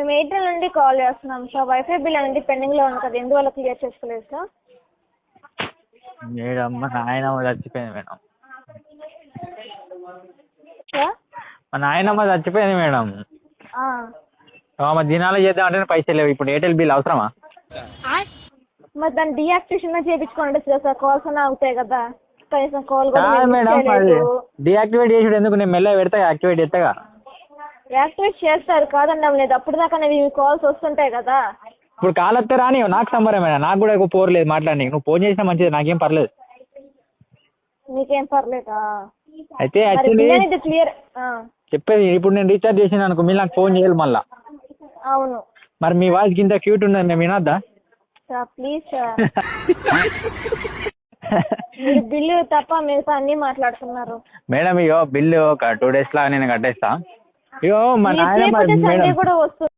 మేము ఎయిర్టెల్ నుండి కాల్ చేస్తున్నాం సార్. వైఫై బిల్ అనేది పెండింగ్లో ఉంది కదా, ఎందువల్ల క్లియర్ చేసుకోలేదు సార్? మేడం మా నాయనమ్మ చచ్చిపోయింది మేడం. సార్ మా నాయనమ్మ చచ్చిపోయింది మేడం. మా దినాలు చేద్దామంటే పైసలు లేవు. ఇప్పుడు ఎయిర్టెల్ బిల్ అవసరమా? మరి దాన్ని డీయాక్టివేషన్ చేయించుకోండి సార్. కాల్స్ అన్నీ అవుతాయి కదా, కనీసం కాల్ కూడా మేడం. అది డీయాక్టివేట్ చేసి ఎందుకు? నేను మెల్ల పెడతా, యాక్టివేట్ చేస్తాగా. యాక్టివేట్ చేస్తారు కాదన్నాం లేదు, అప్పుడు దాకా మీ కాల్స్ వస్తుంటాయి కదా. ఇప్పుడు కాల్ వస్తే రాని, నాకు సంబరం మేడం. నాకు కూడా ఎక్కువ పోరలేదు మాట్లాడి. నువ్వు ఫోన్ చేసినా మంచిది, నాకేం పర్లేదు. మీకేం పర్లేదా? అయితే యాక్చువల్లీ క్లియర్ చెప్పేది, ఇప్పుడు నేను రీఛార్జ్ చేసిన అనుకో, మీరు నాకు ఫోన్ చేయాలి మళ్ళా. అవును. మరి మీ వాయిస్ ఇంత క్యూట్ ఉన్నది, మేము వినొద్దా? Sir please sir. మీరు బిల్లు తప్ప మిగతా అన్ని మాట్లాడుతున్నారు మేడం. ఇగో బిల్లు ఒక 2 days లాగా నేను కట్టేస్తా. ఇగో మా నాయన కూడా వస్తుంది.